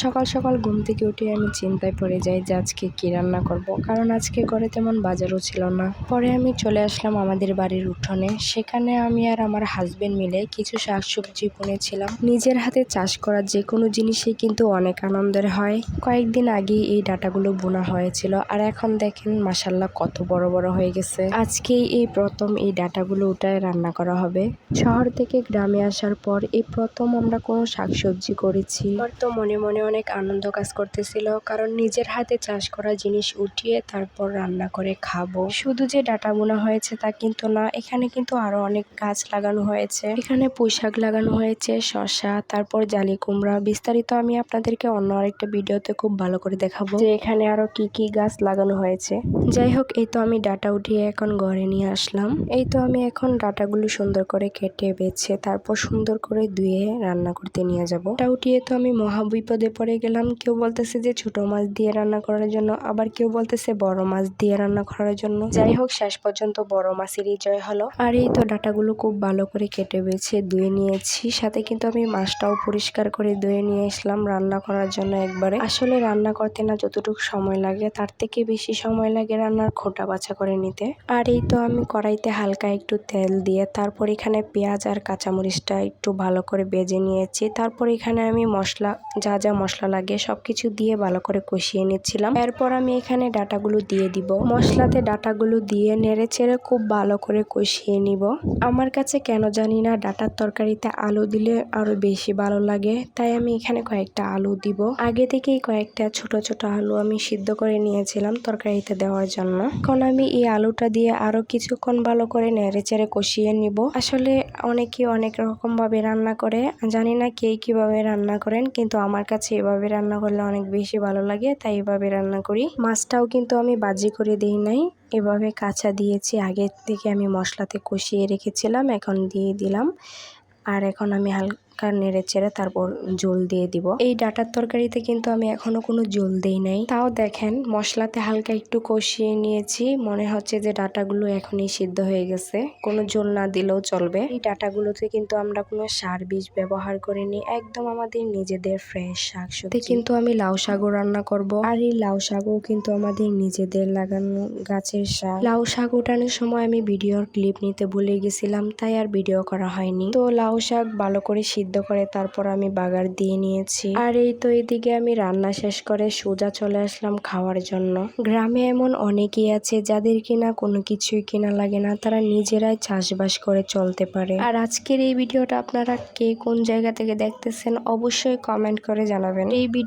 সকাল সকাল ঘুম থেকে উঠে আমি চিন্তায় পড়ে যাই যে আজকে কি রান্না করব, কারণ আজকে ঘরে তেমন বাজারও ছিল না। পরে আমি চলে আসলাম আমাদের বাড়ির উঠোনে। সেখানে আমি আর আমার হাজবেন্ড মিলে কিছু শাকসবজি বুনেছিলাম। নিজের হাতে চাষ করা যে কোনো জিনিসই কিন্তু অনেক আনন্দের হয়। কয়েকদিন আগেই এই ডাঁটাগুলো বোনা হয়েছিল, আর এখন দেখেন মাশাল্লাহ কত বড় বড় হয়ে গেছে। আজকেই এই প্রথম এই ডাঁটাগুলো উঠায় রান্না করা হবে। শহর থেকে গ্রামে আসার পর এই প্রথম আমরা কোনো শাকসবজি করেছি। আমার তো মনে মনে অনেক আনন্দ কাজ করতেছিল, কারণ নিজের হাতে চাষ করা জিনিস উঠিয়ে তারপর রান্না করে খাবো। শুধু যে ডাঁটা বোনা হয়েছে তা কিন্তু না, এখানে কিন্তু আরো অনেক গাছ লাগানো হয়েছে। এখানে পুঁইশাক লাগানো হয়েছে, শসা, তারপর জালি কুমড়া। বিস্তারিত আমি আপনাদেরকে অন্য আরেকটা ভিডিওতে খুব ভালো করে দেখাবো যে এখানে আরো কি কি গাছ লাগানো হয়েছে। যাই হোক, এই তো আমি ডাঁটা উঠিয়ে এখন ঘরে নিয়ে আসলাম। এই তো আমি এখন ডাঁটাগুলো সুন্দর করে কেটে বেছে তারপর সুন্দর করে ধুয়ে রান্না করতে নিয়ে যাব। ডাঁটা উঠিয়ে তো আমি মহা বিপদে পড়ে গেলাম। কেউ বলতেছে যে ছোট মাছ দিয়ে রান্না করার জন্য, আবার কেউ বলতেছে বড় মাছ দিয়ে রান্না করার জন্য। যাই হোক, শেষ পর্যন্ত বড় মাছেরই জয় হলো। আর এই তো ডাঁটাগুলো খুব ভালো করে কেটে বেছে ধুয়ে নিয়েছি, সাথে কিন্তু আমি মাছটাও পরিষ্কার করে ধুয়ে নিয়ে আসলাম রান্না করার জন্য একবারে। আসলে রান্না করতে না যতটুকু সময় লাগে তার থেকে বেশি সময় লাগে রান্নার খোঁটা বাছা করে নিতে। আর এই তো আমি কড়াইতে হালকা একটু তেল দিয়ে তারপর এখানে পেঁয়াজ আর কাঁচামরিচটা একটু ভালো করে ভেজে নিয়েছি। তারপর এখানে আমি মশলা, যা যা মশলা লাগে সবকিছু দিয়ে ভালো করে কষিয়ে নিচ্ছিলাম। এরপর আমি এখানে ডাঁটাগুলো দিয়ে দিব। মশলাতে ডাঁটাগুলো দিয়ে নেড়ে চেড়ে খুব ভালো করে কষিয়ে নিব। আমার কাছে কেন জানি না ডাঁটার তরকারিতে আলু দিলে আরো বেশি ভালো লাগে, তাই আমি এখানে কয়েকটা আলু দিব। আগে থেকেই কয়েকটা ছোট ছোট আলু আমি সিদ্ধ করে নিয়েছিলাম তরকারিতে দেওয়ার জন্য। এখন আমি এই আলুটা দিয়ে আরো কিছুক্ষণ ভালো করে নেড়ে চেড়ে কষিয়ে নিব। আসলে অনেকে অনেক রকম ভাবে রান্না করে, জানি না কে কিভাবে রান্না করেন, কিন্তু আমার কাছে এভাবে রান্না করলে অনেক বেশি ভালো লাগে, তাই এভাবে রান্না করি। মাছটাও কিন্তু আমি ভাজি করে দিই নাই, এভাবে কাঁচা দিয়েছি। আগে থেকে আমি মশলাতে কষিয়ে রেখেছিলাম, এখন দিয়ে দিলাম। আর এখন আমি হালকা নেড়ে চেড়ে তারপর জল দিয়ে দিব। এই ডাঁটার তরকারিতে কিন্তু আমি এখনো কোনো জল দেই নাই, তাও দেখেন মশলাতে হালকা একটু কষিয়ে নিয়েছি। মনে হচ্ছে যে ডাঁটাগুলো এখনই সিদ্ধ হয়ে গেছে, কোনো জল না দিলেও চলবে। এই ডাঁটাগুলোতে কিন্তু আমরা কোনো সার বীজ ব্যবহার করিনি, একদম আমাদের নিজেদের ফ্রেশ শাকসবজি। কিন্তু আমি লাউ শাকও রান্না করব, আর এই লাউ শাকও কিন্তু আমাদের নিজেদের লাগানো গাছের শাক। লাউ শাক ওঠানোর সময় আমি ভিডিওর ক্লিপ নিতে ভুলে গেছিলাম, তাই আর ভিডিও করা হয়নি। তো লাউ শাক ভালো করে সিদ্ধ করে তারপর আমি বাগার দিয়ে নিয়েছি। আর এই তো এদিকে আমি রান্না শেষ করে সোজা চলে আসলাম খাওয়ার জন্য। গ্রামে এমন অনেকেই আছে যাদের কিনা কোনো কিছুই কিনা লাগে না, তারা নিজেরাই চাষবাস করে চলতে পারে। আর আজকের এই ভিডিওটা আপনারা কে কোন জায়গা থেকে দেখতেছেন অবশ্যই কমেন্ট করে জানাবেন। এই